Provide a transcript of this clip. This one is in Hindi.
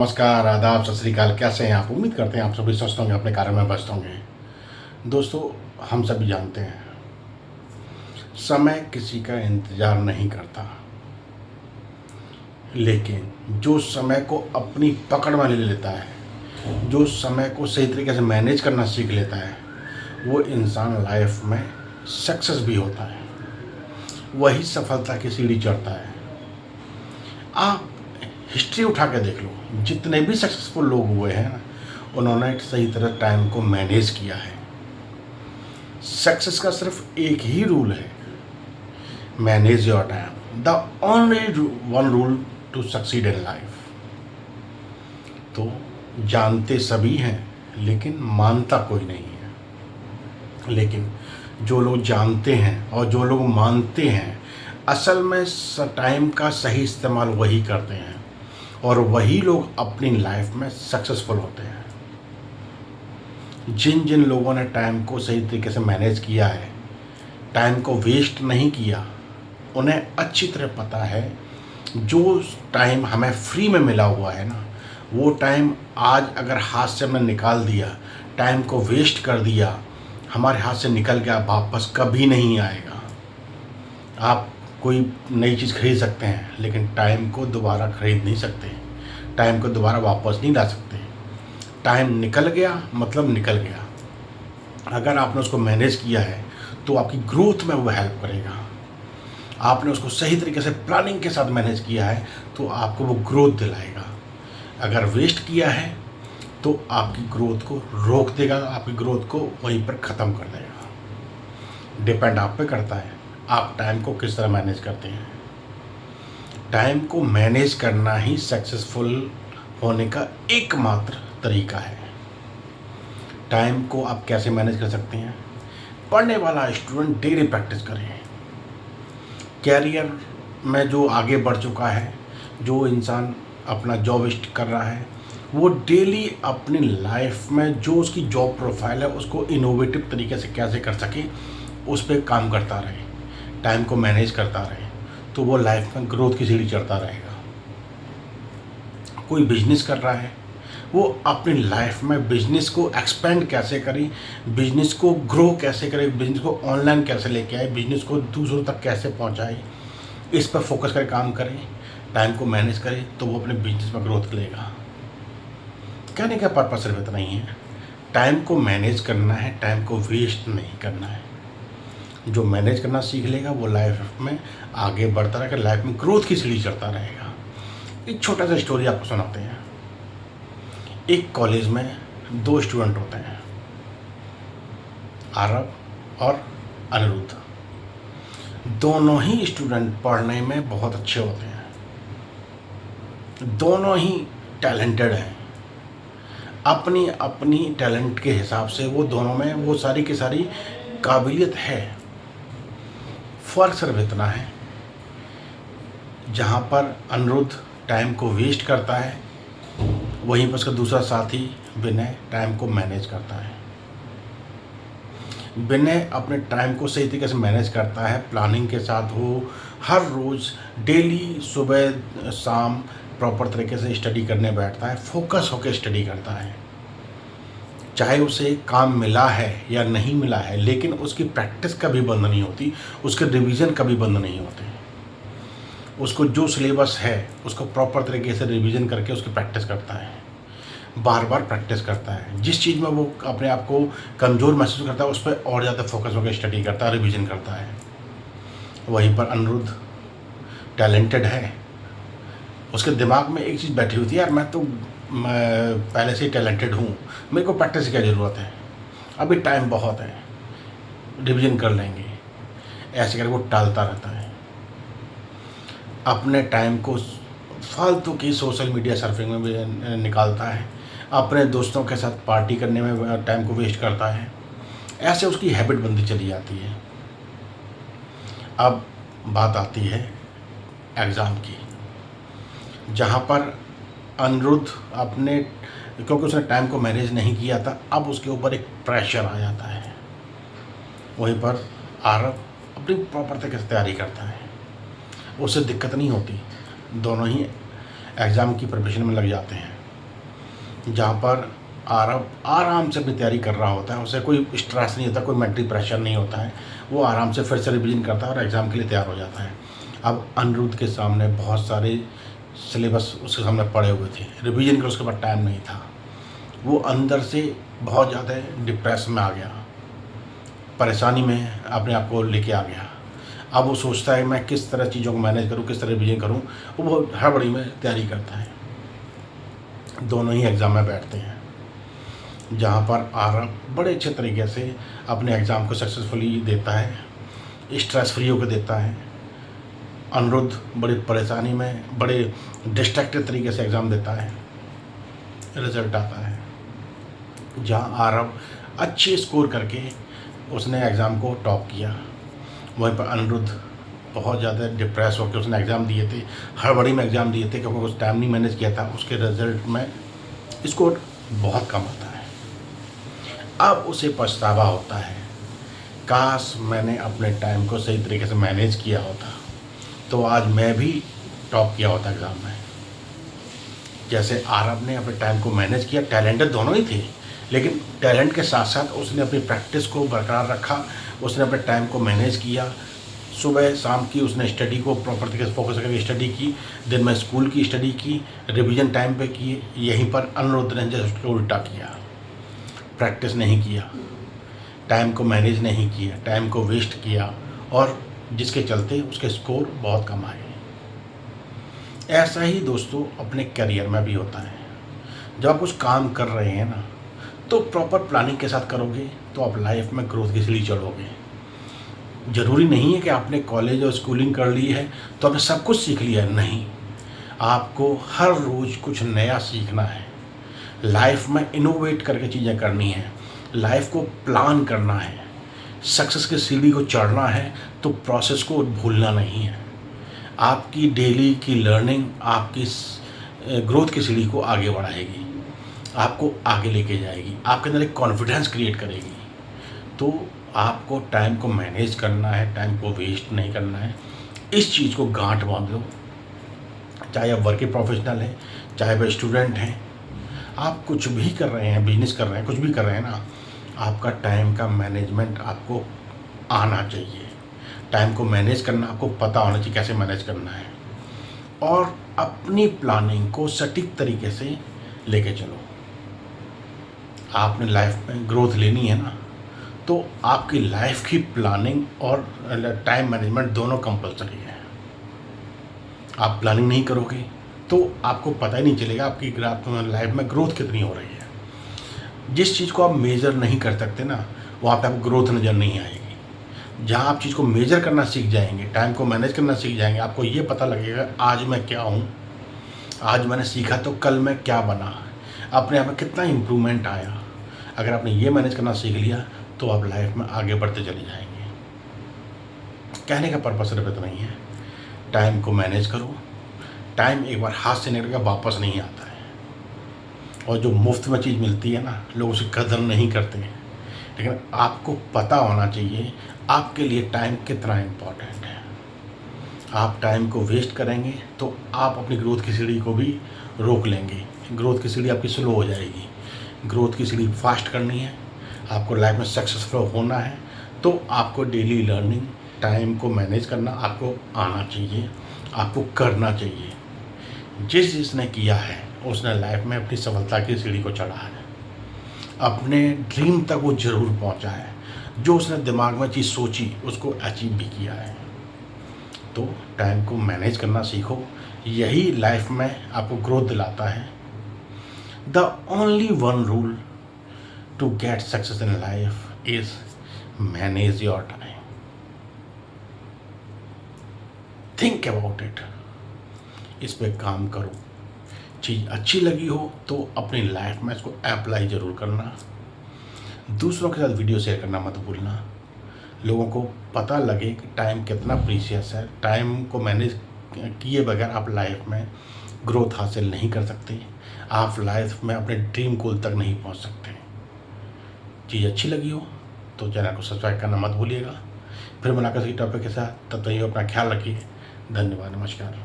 नमस्कार, आदाब, सत श्री अकाल। कैसे हैं आप? उम्मीद करते हैं आप सभी स्वस्थ होंगे, अपने कार्य में व्यस्त होंगे। दोस्तों, हम सभी जानते हैं समय किसी का इंतज़ार नहीं करता, लेकिन जो समय को अपनी पकड़ में ले लेता है, जो समय को सही तरीके से मैनेज करना सीख लेता है, वो इंसान लाइफ में सक्सेस भी होता है, वही सफलता की सीढ़ी चढ़ता है। आप हिस्ट्री उठा के देख लो, जितने भी सक्सेसफुल लोग हुए हैं ना, उन्होंने सही तरह टाइम को मैनेज किया है। सक्सेस का सिर्फ एक ही रूल है, manage your time, the only one rule to succeed in life. तो जानते सभी हैं, लेकिन मानता कोई नहीं है। लेकिन जो लोग जानते हैं और जो लोग मानते हैं, असल में टाइम का सही इस्तेमाल वही करते हैं, और वही लोग अपनी लाइफ में सक्सेसफुल होते हैं। जिन जिन लोगों ने टाइम को सही तरीके से मैनेज किया है, टाइम को वेस्ट नहीं किया, उन्हें अच्छी तरह पता है जो टाइम हमें फ्री में मिला हुआ है ना, वो टाइम आज अगर हाथ से हमने निकाल दिया, टाइम को वेस्ट कर दिया, हमारे हाथ से निकल गया, वापस कभी नहीं आएगा। आप कोई नई चीज़ खरीद सकते हैं, लेकिन टाइम को दोबारा खरीद नहीं सकते, टाइम को दोबारा वापस नहीं ला सकते। टाइम निकल गया मतलब निकल गया। अगर आपने उसको मैनेज किया है तो आपकी ग्रोथ में वो हेल्प करेगा। आपने उसको सही तरीके से प्लानिंग के साथ मैनेज किया है तो आपको वो ग्रोथ दिलाएगा। अगर वेस्ट किया है तो आपकी ग्रोथ को रोक देगा, आपकी ग्रोथ को वहीं पर ख़त्म कर देगा। डिपेंड आप पे करता है, आप टाइम को किस तरह मैनेज करते हैं। टाइम को मैनेज करना ही सक्सेसफुल होने का एकमात्र तरीका है। टाइम को आप कैसे मैनेज कर सकते हैं? पढ़ने वाला स्टूडेंट डेली प्रैक्टिस करें। कैरियर में जो आगे बढ़ चुका है, जो इंसान अपना जॉब कर रहा है, वो डेली अपनी लाइफ में जो उसकी जॉब प्रोफाइल है उसको इनोवेटिव तरीके से कैसे कर सके, उस पर काम करता रहे, टाइम को मैनेज करता रहे, तो वो लाइफ में ग्रोथ की सीढ़ी चढ़ता रहेगा। कोई बिजनेस कर रहा है, वो अपनी लाइफ में बिजनेस को एक्सपेंड कैसे करे, बिजनेस को ग्रो कैसे करे, बिजनेस को ऑनलाइन कैसे लेके आए, बिजनेस को दूसरों तक कैसे पहुंचाए, इस पर फोकस करके काम करे, टाइम को मैनेज करे, तो वो अपने बिजनेस में ग्रोथ लेगा। कहने का पर्पस सिर्फ इतना ही है, टाइम को मैनेज करना है, टाइम को वेस्ट नहीं करना है। जो मैनेज करना सीख लेगा वो लाइफ में आगे बढ़ता रहेगा, लाइफ में ग्रोथ की सीढ़ी चढ़ता रहेगा। एक छोटा सा स्टोरी आपको सुनाते हैं। एक कॉलेज में दो स्टूडेंट होते हैं, आरव और अनिरुद्ध। दोनों ही स्टूडेंट पढ़ने में बहुत अच्छे होते हैं, दोनों ही टैलेंटेड हैं। अपनी अपनी टैलेंट के हिसाब से वो दोनों में वो सारी की सारी काबिलियत है। फ़र्क सिर्फ इतना है, जहाँ पर अनिरुद्ध टाइम को वेस्ट करता है, वहीं पर उसका दूसरा साथी विनय टाइम को मैनेज करता है। विनय अपने टाइम को सही तरीके से मैनेज करता है, प्लानिंग के साथ। वो हर रोज़ डेली सुबह शाम प्रॉपर तरीके से स्टडी करने बैठता है, फोकस होकर स्टडी करता है। चाहे उसे काम मिला है या नहीं मिला है, लेकिन उसकी प्रैक्टिस कभी बंद नहीं होती, उसके रिवीजन कभी बंद नहीं होते। उसको जो सिलेबस है उसको प्रॉपर तरीके से रिवीजन करके उसकी प्रैक्टिस करता है, बार बार प्रैक्टिस करता है। जिस चीज़ में वो अपने आप को कमज़ोर महसूस करता है, उस पर और ज़्यादा फोकस होकर स्टडी करता है, रिवीजन करता है। वहीं पर अनिरुद्ध टैलेंटेड है, उसके दिमाग में एक चीज़ बैठी हुई थी, यार मैं पहले से ही टैलेंटेड हूँ, मेरे को प्रैक्टिस की क्या ज़रूरत है, अभी टाइम बहुत है, रिवीजन कर लेंगे। ऐसे करके वो टालता रहता है, अपने टाइम को फालतू की सोशल मीडिया सर्फिंग में भी निकालता है, अपने दोस्तों के साथ पार्टी करने में टाइम को वेस्ट करता है। ऐसे उसकी हैबिट बनती चली जाती है। अब बात आती है एग्ज़ाम की, जहाँ पर अनिरुद्ध क्योंकि उसने टाइम को मैनेज नहीं किया था, अब उसके ऊपर एक प्रेशर आ जाता है। वहीं पर आरव अपनी प्रॉपर तरीके से तैयारी करता है, उससे दिक्कत नहीं होती, दोनों ही एग्ज़ाम की प्रिपरेशन में लग जाते हैं। जहाँ पर आरब आराम से अपनी तैयारी कर रहा होता है, उसे कोई स्ट्रेस नहीं होता, कोई मेंटली प्रेशर नहीं होता है, वो आराम से फिर से रिवीजन करता है और एग्ज़ाम के लिए तैयार हो जाता है। अब अनिरुद्ध के सामने बहुत सारे सिलेबस उसके सामने पड़े हुए थे, रिवीजन का उसके पास टाइम नहीं था, वो अंदर से बहुत ज़्यादा डिप्रेस में आ गया, परेशानी में अपने आप को लेके आ गया। अब वो सोचता है मैं किस तरह चीज़ों को मैनेज करूँ, किस तरह रिवीजन करूँ, वो बहुत हड़बड़ी में तैयारी करता है। दोनों ही एग्ज़ाम में बैठते हैं, जहाँ पर आरब बड़े अच्छे तरीके से अपने एग्ज़ाम को सक्सेसफुली देता है, स्ट्रेस फ्री होकर देता है। अनिरुद्ध बड़ी परेशानी में, बड़े डिस्ट्रैक्टेड तरीके से एग्ज़ाम देता है, रिज़ल्ट आता है जहाँ आरब अच्छे स्कोर करके उसने एग्ज़ाम को टॉप किया। वहीं पर अनिरुद्ध बहुत ज़्यादा डिप्रेस होकर उसने एग्ज़ाम दिए थे, हड़बड़ी में एग्ज़ाम दिए थे, क्योंकि उस टाइम नहीं मैनेज किया था, उसके रिज़ल्ट में स्कोर बहुत कम आता है। अब उसे पछतावा होता है, काश मैंने अपने टाइम को सही तरीके से मैनेज किया होता तो आज मैं भी टॉप किया होता एग्ज़ाम में। जैसे आरब ने अपने टाइम को मैनेज किया, टैलेंटेड दोनों ही थे, लेकिन टैलेंट के साथ साथ उसने अपनी प्रैक्टिस को बरकरार रखा, उसने अपने टाइम को मैनेज किया। सुबह शाम की उसने स्टडी को प्रॉपर तरीके से फोकस करके स्टडी की, दिन में स्कूल की स्टडी की, रिवीजन टाइम पे किए। यहीं पर अनिरुद्ध ने जस्ट उसको उल्टा किया, प्रैक्टिस नहीं किया, टाइम को मैनेज नहीं किया, टाइम को वेस्ट किया, और जिसके चलते उसके स्कोर बहुत कम आए। ऐसा ही दोस्तों अपने करियर में भी होता है। जब आप कुछ काम कर रहे हैं ना, तो प्रॉपर प्लानिंग के साथ करोगे तो आप लाइफ में ग्रोथ की सीढ़ी चढ़ोगे। ज़रूरी नहीं है कि आपने कॉलेज और स्कूलिंग कर ली है तो आपने सब कुछ सीख लिया है, नहीं। आपको हर रोज़ कुछ नया सीखना है, लाइफ में इनोवेट करके चीज़ें करनी है, लाइफ को प्लान करना है, सक्सेस की सीढ़ी को चढ़ना है, तो प्रोसेस को भूलना नहीं है। आपकी डेली की लर्निंग आपकी ग्रोथ की सीढ़ी को आगे बढ़ाएगी, आपको आगे लेके जाएगी, आपके अंदर एक कॉन्फिडेंस क्रिएट करेगी। तो आपको टाइम को मैनेज करना है, टाइम को वेस्ट नहीं करना है। इस चीज़ को गांठ बांध लो, चाहे आप वर्किंग प्रोफेशनल हैं, चाहे वह स्टूडेंट हैं, आप कुछ भी कर रहे हैं, बिजनेस कर रहे हैं, कुछ भी कर रहे हैं ना, आपका टाइम का मैनेजमेंट आपको आना चाहिए। टाइम को मैनेज करना आपको पता होना चाहिए कैसे मैनेज करना है, और अपनी प्लानिंग को सटीक तरीके से लेके चलो। आपने लाइफ में ग्रोथ लेनी है ना, तो आपकी लाइफ की प्लानिंग और टाइम मैनेजमेंट दोनों कंपलसरी है। आप प्लानिंग नहीं करोगे तो आपको पता ही नहीं चलेगा आपकी लाइफ में ग्रोथ कितनी हो रही है। जिस चीज़ को आप मेज़र नहीं कर सकते ना, वहाँ पे आपको ग्रोथ नज़र नहीं आएगी। जहाँ आप चीज़ को मेज़र करना सीख जाएंगे, टाइम को मैनेज करना सीख जाएंगे, आपको ये पता लगेगा आज मैं क्या हूँ, आज मैंने सीखा तो कल मैं क्या बना, अपने आप में कितना इम्प्रूवमेंट आया। अगर आपने ये मैनेज करना सीख लिया तो आप लाइफ में आगे बढ़ते चले जाएंगे। कहने का पर्पस सिर्फ इतना ही है, टाइम को मैनेज करो। टाइम एक बार हाथ से निकल कर वापस नहीं आता है, और जो मुफ्त में चीज़ मिलती है ना, लोग उसे कदर नहीं करते हैं। लेकिन आपको पता होना चाहिए आपके लिए टाइम कितना इम्पोर्टेंट है। आप टाइम को वेस्ट करेंगे तो आप अपनी ग्रोथ की सीढ़ी को भी रोक लेंगे, ग्रोथ की सीढ़ी आपकी स्लो हो जाएगी। ग्रोथ की सीढ़ी फास्ट करनी है, आपको लाइफ में सक्सेसफुल होना है, तो आपको डेली लर्निंग, टाइम को मैनेज करना आपको आना चाहिए, आपको करना चाहिए। जिसने किया है उसने लाइफ में अपनी सफलता की सीढ़ी को चढ़ा है, अपने ड्रीम तक वो ज़रूर पहुंचा है। जो उसने दिमाग में चीज़ सोची उसको अचीव भी किया है। तो टाइम को मैनेज करना सीखो, यही लाइफ में आपको ग्रोथ दिलाता है। The only one rule to get success in life is manage your time. Think about it. इस पे काम करो। चीज़ अच्छी लगी हो तो अपनी लाइफ में इसको अप्लाई ज़रूर करना। दूसरों के साथ वीडियो शेयर करना मत भूलना। लोगों को पता लगे कि टाइम कितना प्रीशियस है। टाइम को मैनेज किए बगैर आप लाइफ में ग्रोथ हासिल नहीं कर सकते, आप लाइफ में अपने ड्रीम गोल तक नहीं पहुंच सकते। चीज़ अच्छी लगी हो तो चैनल को सब्सक्राइब करना मत भूलिएगा। फिर मुलाकात इसी टॉपिक के साथ, तब तक ये अपना ख्याल रखिए। धन्यवाद, नमस्कार।